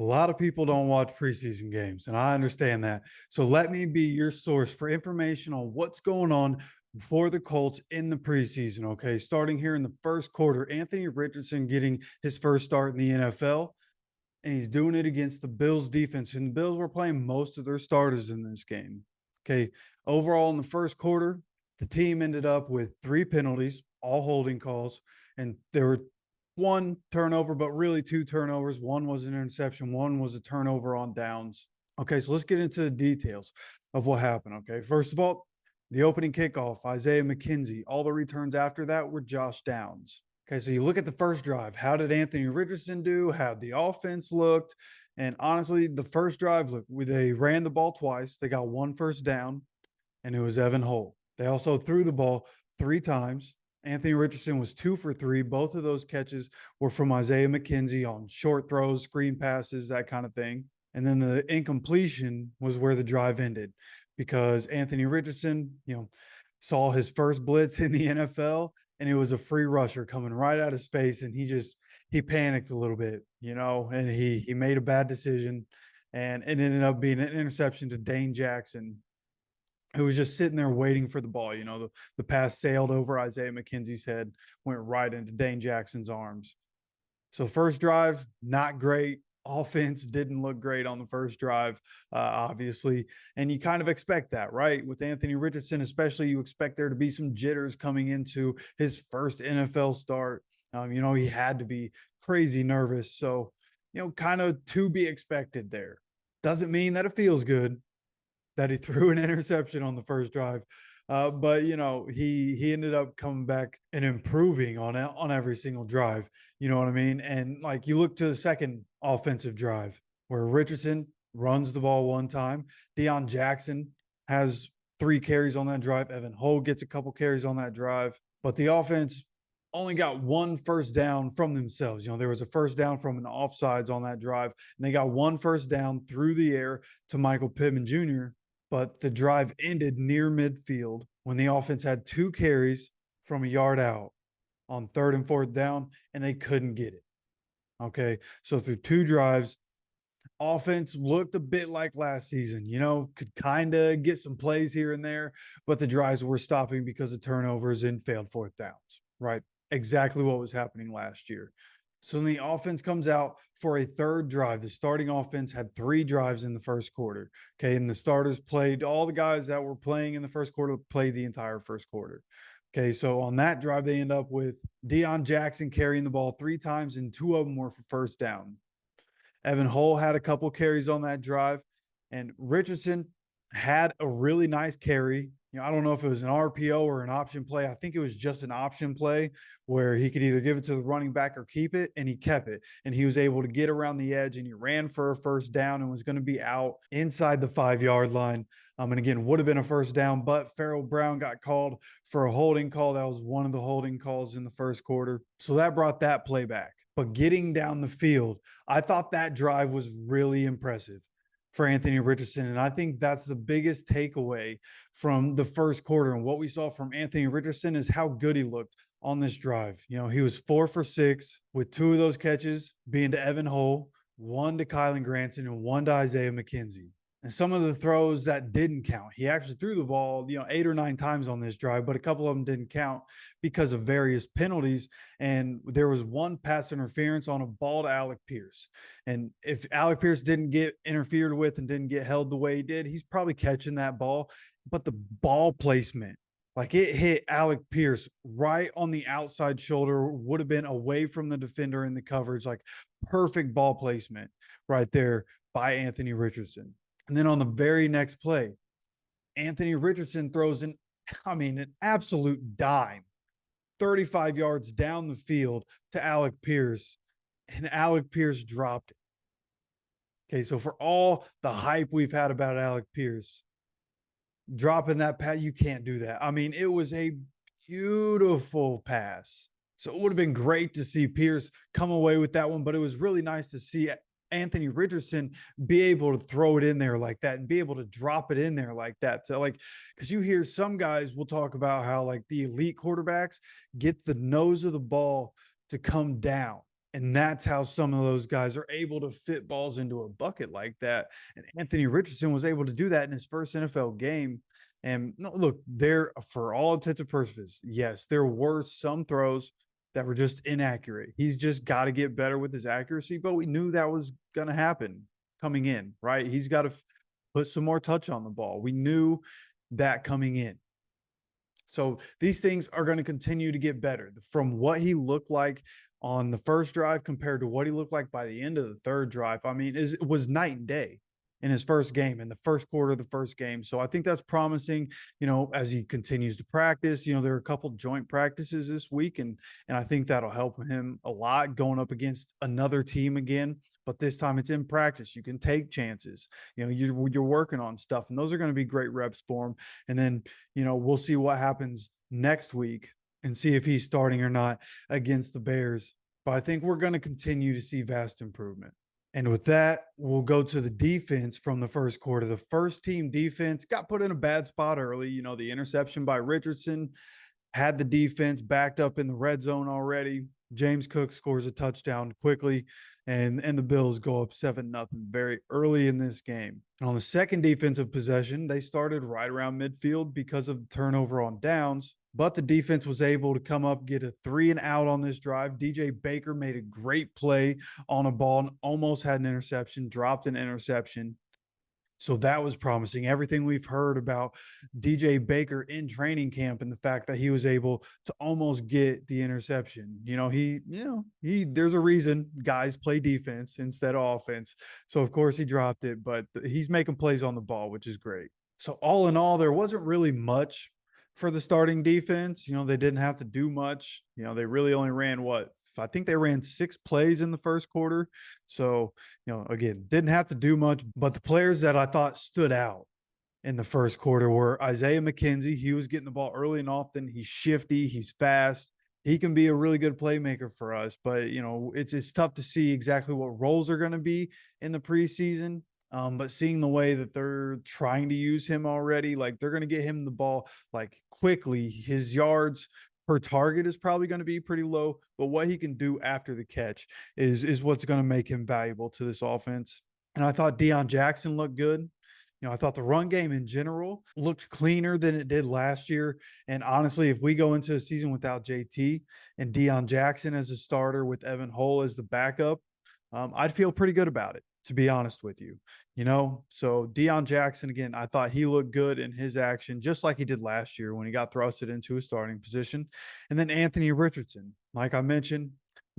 A lot of people don't watch preseason games, and I understand that. So let me be your source for information on what's going on for the Colts in the preseason. Okay. Starting here in the first quarter, Anthony Richardson getting his first start in the NFL, and he's doing it against the Bills defense. And the Bills were playing most of their starters in this game. Okay. Overall, in the first quarter, the team ended up with 3 penalties, all holding calls, and there were one turnover, but really 2 turnovers. One was an interception, one was a turnover on downs. Okay, so let's get into the details of what happened. Okay, first of all, the opening kickoff, Isaiah McKenzie. All the returns after that were Josh Downs. Okay, so you look at the first drive. How did Anthony Richardson do? How the offense looked? And honestly, the first drive, look, they ran the ball twice. They got one first down, and it was Evan Hull. They also threw the ball 3 times. Anthony Richardson was 2 for 3. Both of those catches were from Isaiah McKenzie on short throws, screen passes, that kind of thing. And then the incompletion was where the drive ended because Anthony Richardson, saw his first blitz in the NFL, and it was a free rusher coming right at his face, and he panicked a little bit, and he made a bad decision, and it ended up being an interception to Dane Jackson, who was just sitting there waiting for the ball. The pass sailed over Isaiah McKenzie's head, went right into Dane Jackson's arms. So first drive, not great. Offense didn't look great on the first drive, obviously. And you kind of expect that, right? With Anthony Richardson, especially, you expect there to be some jitters coming into his first NFL start. He had to be crazy nervous. So, kind of to be expected there. Doesn't mean that it feels good that he threw an interception on the first drive. But he ended up coming back and improving on every single drive. You know what I mean? And like you look to the second offensive drive where Richardson runs the ball one time. Deion Jackson has 3 carries on that drive. Evan Hull gets a couple carries on that drive. But the offense only got one first down from themselves. There was a first down from an offsides on that drive, and they got one first down through the air to Michael Pittman Jr., but the drive ended near midfield when the offense had 2 carries from a yard out on third and fourth down, and they couldn't get it. Okay. So through 2 drives, offense looked a bit like last season, could kind of get some plays here and there, but the drives were stopping because of turnovers and failed fourth downs, right? Exactly what was happening last year. So then the offense comes out for a third drive. The starting offense had 3 drives in the first quarter. Okay. And the starters played, all the guys that were playing in the first quarter played the entire first quarter. Okay. So on that drive, they end up with Deion Jackson carrying the ball 3 times, and 2 of them were for first down. Evan Hull had a couple carries on that drive, and Richardson had a really nice carry. I don't know if it was an RPO or an option play. I think it was just an option play where he could either give it to the running back or keep it, and he kept it. And he was able to get around the edge, and he ran for a first down and was going to be out inside the 5-yard line. And again, would have been a first down, but Farrell Brown got called for a holding call. That was one of the holding calls in the first quarter. So that brought that play back. But getting down the field, I thought that drive was really impressive for Anthony Richardson. And I think that's the biggest takeaway from the first quarter. And what we saw from Anthony Richardson is how good he looked on this drive. He was 4 for 6 with 2 of those catches being to Evan Hull, 1 to Kylan Granson, and 1 to Isaiah McKenzie. And some of the throws that didn't count, he actually threw the ball, 8 or 9 times on this drive, but a couple of them didn't count because of various penalties. And there was 1 pass interference on a ball to Alec Pierce. And if Alec Pierce didn't get interfered with and didn't get held the way he did, he's probably catching that ball. But the ball placement, like it hit Alec Pierce right on the outside shoulder, would have been away from the defender in the coverage, like perfect ball placement right there by Anthony Richardson. And then on the very next play, Anthony Richardson throws an absolute dime, 35 yards down the field to Alec Pierce, and Alec Pierce dropped it. Okay, so for all the hype we've had about Alec Pierce, dropping that pass, you can't do that. It was a beautiful pass. So it would have been great to see Pierce come away with that one, but it was really nice to see Anthony Richardson be able to throw it in there like that and be able to drop it in there like that. So because you hear some guys will talk about how the elite quarterbacks get the nose of the ball to come down. And that's how some of those guys are able to fit balls into a bucket like that. And Anthony Richardson was able to do that in his first NFL game. And no, look, there for all intents and purposes, yes, there were some throws that were just inaccurate. He's just got to get better with his accuracy, but we knew that was going to happen coming in, right? He's got to put some more touch on the ball. We knew that coming in. So these things are going to continue to get better from what he looked like on the first drive compared to what he looked like by the end of the third drive. I mean, it was night and day in his first game, in the first quarter of the first game. So I think that's promising, as he continues to practice. There are a couple joint practices this week, and I think that'll help him a lot going up against another team again. But this time it's in practice. You can take chances. You're working on stuff, and those are going to be great reps for him. And then, we'll see what happens next week and see if he's starting or not against the Bears. But I think we're going to continue to see vast improvement. And with that, we'll go to the defense from the first quarter. The first team defense got put in a bad spot early. The interception by Richardson had the defense backed up in the red zone already. James Cook scores a touchdown quickly, and the Bills go up 7-0 very early in this game. And on the second defensive possession, they started right around midfield because of the turnover on downs. But the defense was able to come up, get a 3-and-out on this drive. DJ Baker made a great play on a ball and almost had an interception, dropped an interception. So that was promising. Everything we've heard about DJ Baker in training camp and the fact that he was able to almost get the interception. There's a reason guys play defense instead of offense. So of course he dropped it, but he's making plays on the ball, which is great. So all in all, there wasn't really much for the starting defense. They didn't have to do much. They really only ran I think they ran 6 plays in the first quarter. So, again, didn't have to do much, but the players that I thought stood out in the first quarter were Isaiah McKenzie. He was getting the ball early and often. He's shifty. He's fast. He can be a really good playmaker for us, but it's tough to see exactly what roles are going to be in the preseason. But seeing the way that they're trying to use him already, like they're going to get him the ball like quickly. His yards per target is probably going to be pretty low, but what he can do after the catch is what's going to make him valuable to this offense. And I thought Deion Jackson looked good. I thought the run game in general looked cleaner than it did last year. And honestly, if we go into a season without JT and Deion Jackson as a starter with Evan Hull as the backup, I'd feel pretty good about it, to be honest with you. So Deion Jackson, again, I thought he looked good in his action, just like he did last year when he got thrusted into a starting position. And then Anthony Richardson, like I mentioned,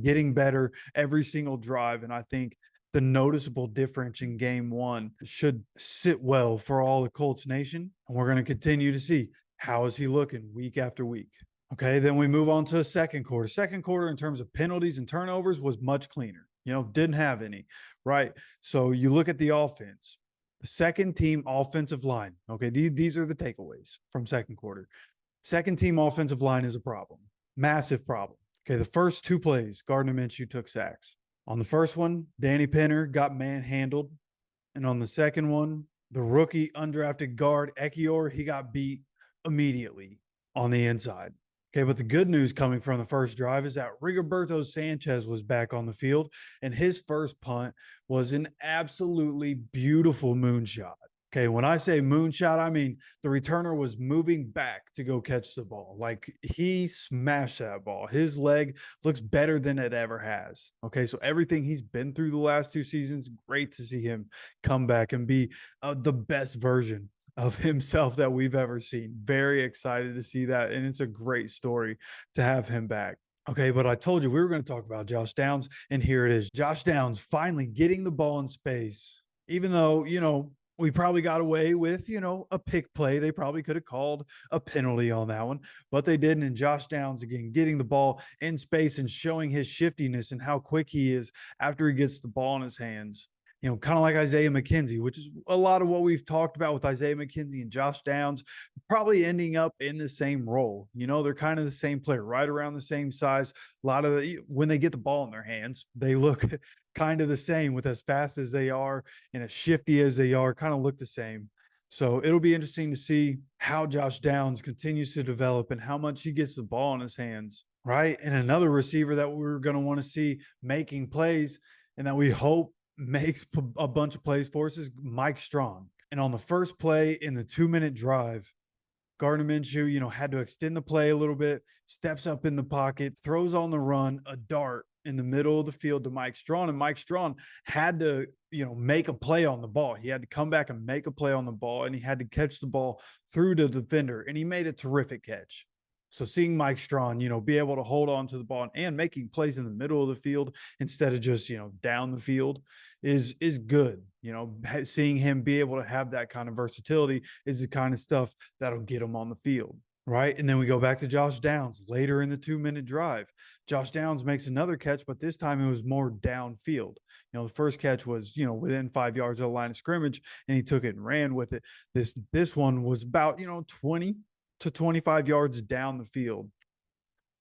getting better every single drive. And I think the noticeable difference in game one should sit well for all the Colts Nation. And we're going to continue to see how is he looking week after week. Okay, then we move on to the second quarter. Second quarter in terms of penalties and turnovers was much cleaner. Didn't have any, right? So you look at the offense, the second team offensive line. Okay, these are the takeaways from second quarter. Second team offensive line is a problem, massive problem. Okay, the first 2 plays, Gardner Minshew took sacks. On the first one, Danny Penner got manhandled. And on the second one, the rookie undrafted guard, Ekiyor, he got beat immediately on the inside. Okay, but the good news coming from the first drive is that Rigoberto Sanchez was back on the field, and his first punt was an absolutely beautiful moonshot. Okay, when I say moonshot, I mean the returner was moving back to go catch the ball. Like he smashed that ball. His leg looks better than it ever has. Okay, so everything he's been through the last 2 seasons, great to see him come back and be the best version of himself that we've ever seen. Very excited to see that. And it's a great story to have him back. Okay, but I told you we were going to talk about Josh Downs, and here it is. Josh Downs finally getting the ball in space, even though, we probably got away with, a pick play. They probably could have called a penalty on that one, but they didn't. And Josh Downs, again, getting the ball in space and showing his shiftiness and how quick he is after he gets the ball in his hands. Kind of like Isaiah McKenzie, which is a lot of what we've talked about with Isaiah McKenzie and Josh Downs, probably ending up in the same role. They're kind of the same player, right around the same size. A lot of when they get the ball in their hands, they look kind of the same with as fast as they are and as shifty as they are, kind of look the same. So it'll be interesting to see how Josh Downs continues to develop and how much he gets the ball in his hands. right? And another receiver that we're going to want to see making plays and that we hope makes a bunch of plays for us is Mike Strachan. And on the first play in the 2-minute drive, Gardner Minshew, had to extend the play a little bit, steps up in the pocket, throws on the run, a dart in the middle of the field to Mike Strachan. And Mike Strachan had to, make a play on the ball. He had to come back and make a play on the ball, and he had to catch the ball through the defender, and he made a terrific catch. So seeing Mike Strachan, be able to hold on to the ball and making plays in the middle of the field instead of just, down the field is good. Seeing him be able to have that kind of versatility is the kind of stuff that'll get him on the field. Right. And then we go back to Josh Downs later in the 2-minute drive. Josh Downs makes another catch, but this time it was more downfield. The first catch was, within 5 yards of the line of scrimmage, and he took it and ran with it. This one was about, 20 to 25 yards down the field.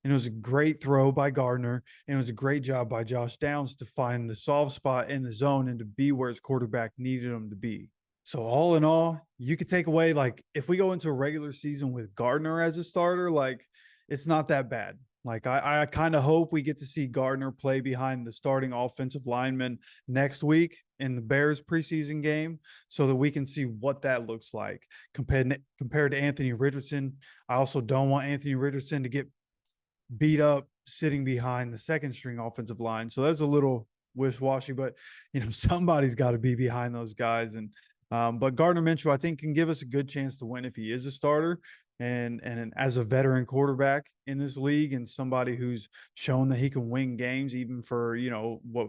And it was a great throw by Gardner, and it was a great job by Josh Downs to find the soft spot in the zone and to be where his quarterback needed him to be. So all in all, you could take away, like, if we go into a regular season with Gardner as a starter, like, it's not that bad. Like, I kind of hope we get to see Gardner play behind the starting offensive lineman next week in the Bears preseason game so that we can see what that looks like compared to Anthony Richardson. I also don't want Anthony Richardson to get beat up sitting behind the second string offensive line. So that's a little wish-washy, but somebody's got to be behind those guys. And but Gardner Minshew, I think, can give us a good chance to win if he is a starter and as a veteran quarterback in this league and somebody who's shown that he can win games even for, what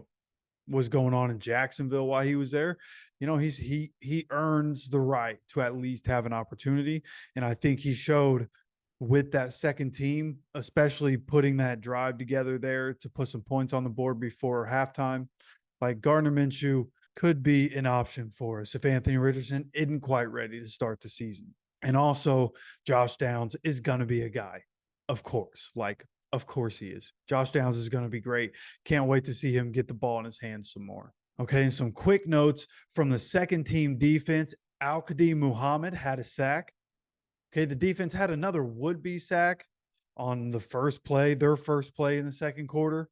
was going on in Jacksonville while he was there. He earns the right to at least have an opportunity. And I think he showed with that second team, especially putting that drive together there to put some points on the board before halftime. Like, Gardner Minshew could be an option for us if Anthony Richardson isn't quite ready to start the season. And also, Josh Downs is going to be a guy, of course. Like, of course he is. Josh Downs is going to be great. Can't wait to see him get the ball in his hands some more. Okay, and some quick notes from the second team defense. Al-Qadim Muhammad had a sack. Okay, the defense had another would-be sack on their first play in the second quarter.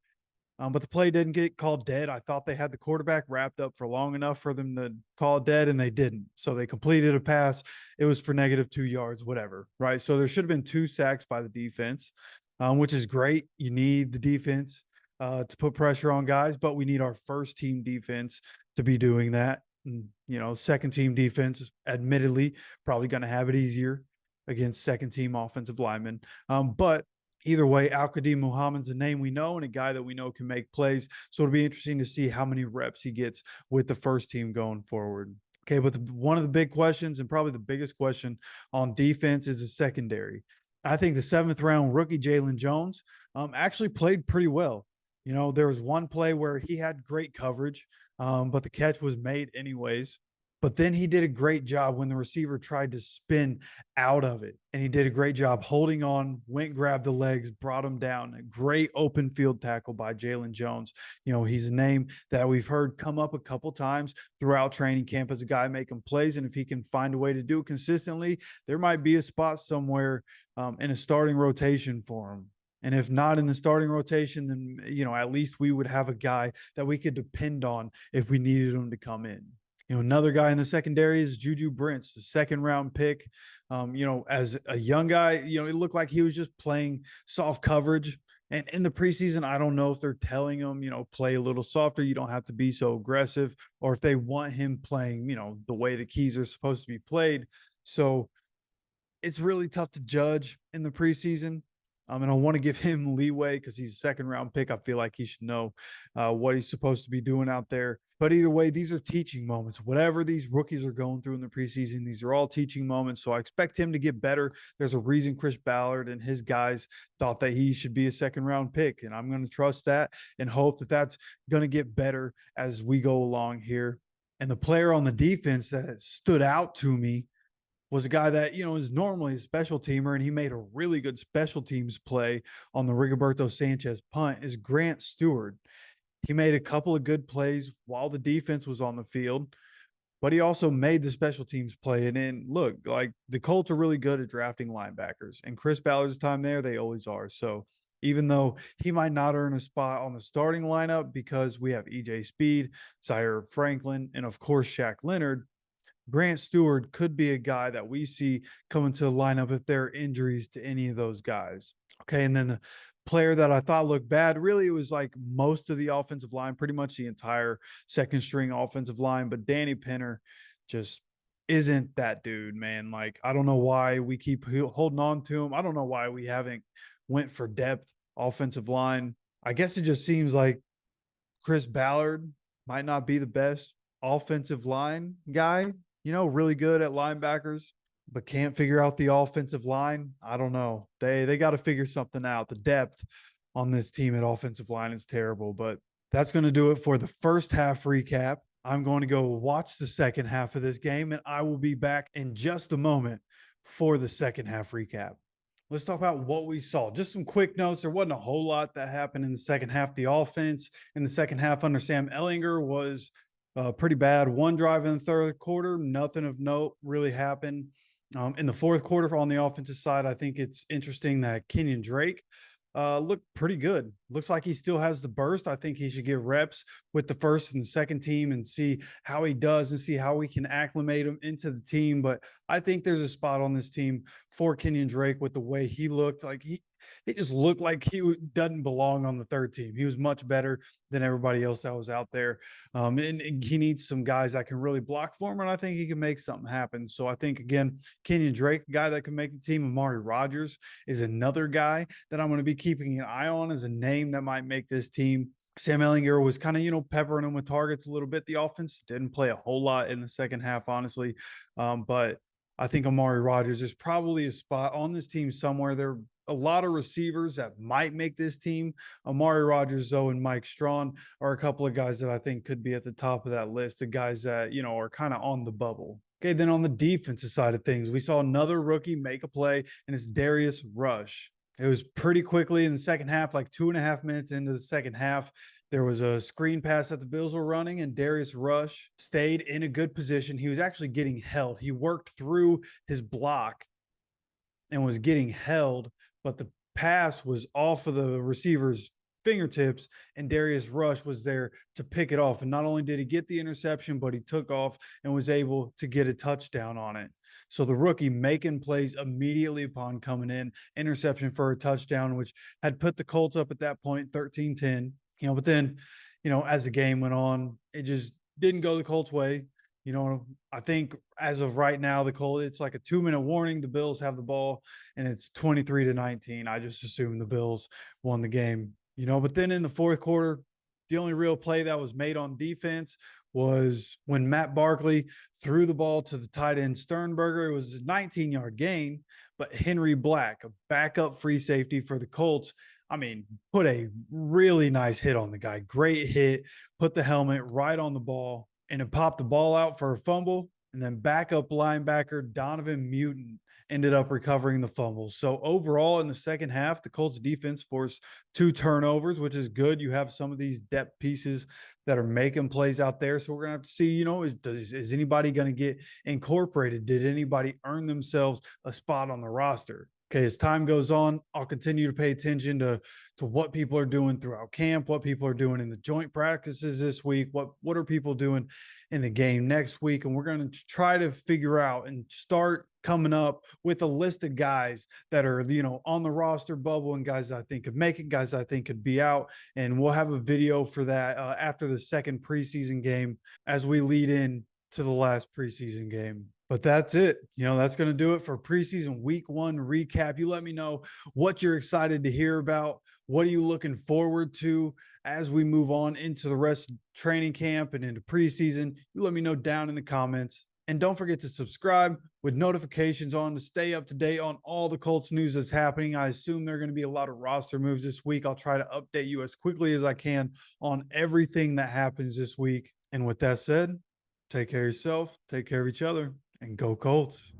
But the play didn't get called dead. I thought they had the quarterback wrapped up for long enough for them to call it dead, and they didn't. So they completed a pass. It was for -2 yards, whatever, right? So there should have been 2 sacks by the defense, which is great. You need the defense to put pressure on guys, but we need our first team defense to be doing that. And, second team defense, admittedly, probably going to have it easier against second team offensive linemen. But either way, Al-Qadim Muhammad's a name we know and a guy that we know can make plays. So it'll be interesting to see how many reps he gets with the first team going forward. Okay, but one of the big questions and probably the biggest question on defense is the secondary. I think the 7th-round rookie Jalen Jones actually played pretty well. There was one play where he had great coverage, but the catch was made anyways. But then he did a great job when the receiver tried to spin out of it. And he did a great job holding on, went, grabbed the legs, brought him down. A great open field tackle by Jalen Jones. He's a name that we've heard come up a couple times throughout training camp as a guy making plays. And if he can find a way to do it consistently, there might be a spot somewhere in a starting rotation for him. And if not in the starting rotation, then, at least we would have a guy that we could depend on if we needed him to come in. Another guy in the secondary is Juju Brents, the 2nd-round pick. As a young guy, it looked like he was just playing soft coverage. And in the preseason, I don't know if they're telling him, play a little softer. You don't have to be so aggressive, or if they want him playing, the way the keys are supposed to be played. So it's really tough to judge in the preseason. And I want to give him leeway because he's a 2nd-round pick. I feel like he should know what he's supposed to be doing out there. But either way, these are teaching moments. Whatever these rookies are going through in the preseason, these are all teaching moments. So I expect him to get better. There's a reason Chris Ballard and his guys thought that he should be a 2nd-round pick. And I'm going to trust that and hope that that's going to get better as we go along here. And the player on the defense that stood out to me was a guy that, is normally a special teamer, and he made a really good special teams play on the Rigoberto Sanchez punt, is Grant Stewart. He made a couple of good plays while the defense was on the field, but he also made the special teams play. And then, look, like, the Colts are really good at drafting linebackers, and Chris Ballard's time there, they always are. So even though he might not earn a spot on the starting lineup because we have EJ Speed, Zaire Franklin, and of course Shaq Leonard. Grant Stewart could be a guy that we see coming to the lineup if there are injuries to any of those guys. Okay. And then the player that I thought looked bad, really, it was like most of the offensive line, pretty much the entire second string offensive line. But Danny Penner just isn't that dude, man. Like, I don't know why we keep holding on to him. I don't know why we haven't went for depth offensive line. I guess it just seems like Chris Ballard might not be the best offensive line guy, really good at linebackers, but can't figure out the offensive line. I don't know. They got to figure something out. The depth on this team at offensive line is terrible, but that's going to do it for the first half recap. I'm going to go watch the second half of this game, and I will be back in just a moment for the second half recap. Let's talk about what we saw. Just some quick notes. There wasn't a whole lot that happened in the second half. The offense in the second half under Sam Ehlinger was pretty bad. One drive in the third quarter, nothing of note really happened. In the fourth quarter on the offensive side, I think it's interesting that Kenyon Drake looked pretty good. Looks like he still has the burst. I think he should get reps with the first and the second team and see how he does and see how we can acclimate him into the team. But I think there's a spot on this team for Kenyon Drake with the way he looked. Like he just looked like he doesn't belong on the third team. He was much better than everybody else that was out there. And he needs some guys that can really block for him, and I think he can make something happen. So I think, again, Kenyon Drake, a guy that can make the team. Amari Rogers is another guy that I'm going to be keeping an eye on as a name that might make this team. Sam Ehlinger was kind of, peppering him with targets a little bit. The offense didn't play a whole lot in the second half, honestly. But I think Amari Rogers is probably a spot on this team somewhere. There are a lot of receivers that might make this team. Amari Rogers, though, and Mike Strawn are a couple of guys that I think could be at the top of that list, the guys that, are kind of on the bubble. Okay, then on the defensive side of things, we saw another rookie make a play, and it's Darius Rush. It was pretty quickly in the second half, like 2.5 minutes into the second half. There was a screen pass that the Bills were running, and Darius Rush stayed in a good position. He was actually getting held. He worked through his block and was getting held, but the pass was off of the receiver's fingertips, and Darius Rush was there to pick it off. And not only did he get the interception, but he took off and was able to get a touchdown on it. So the rookie making plays immediately upon coming in, interception for a touchdown, which had put the Colts up at that point 13-10. But then, as the game went on, it just didn't go the Colts' way. I think as of right now, it's like a 2-minute warning. The Bills have the ball, and it's 23-19. I just assume the Bills won the game. But then in the fourth quarter, the only real play that was made on defense was when Matt Barkley threw the ball to the tight end Sternberger. It was a 19-yard gain, but Henry Black, a backup free safety for the Colts, put a really nice hit on the guy. Great hit, put the helmet right on the ball, and it popped the ball out for a fumble. And then backup linebacker Donovan Mutant ended up recovering the fumbles. So overall, in the second half, the Colts defense forced 2 turnovers, which is good. You have some of these depth pieces that are making plays out there. So we're going to have to see, is anybody going to get incorporated? Did anybody earn themselves a spot on the roster? Okay, as time goes on, I'll continue to pay attention to what people are doing throughout camp, what people are doing in the joint practices this week, what are people doing in the game next week. And we're going to try to figure out and start coming up with a list of guys that are, on the roster bubble, and guys that I think could make it, guys that I think could be out. And we'll have a video for that after the second preseason game as we lead in to the last preseason game. But that's it. That's going to do it for preseason week 1 recap. You let me know what you're excited to hear about. What are you looking forward to as we move on into the rest of training camp and into preseason? You let me know down in the comments. And don't forget to subscribe with notifications on to stay up to date on all the Colts news that's happening. I assume there are going to be a lot of roster moves this week. I'll try to update you as quickly as I can on everything that happens this week. And with that said, take care of yourself, take care of each other, and go Colts.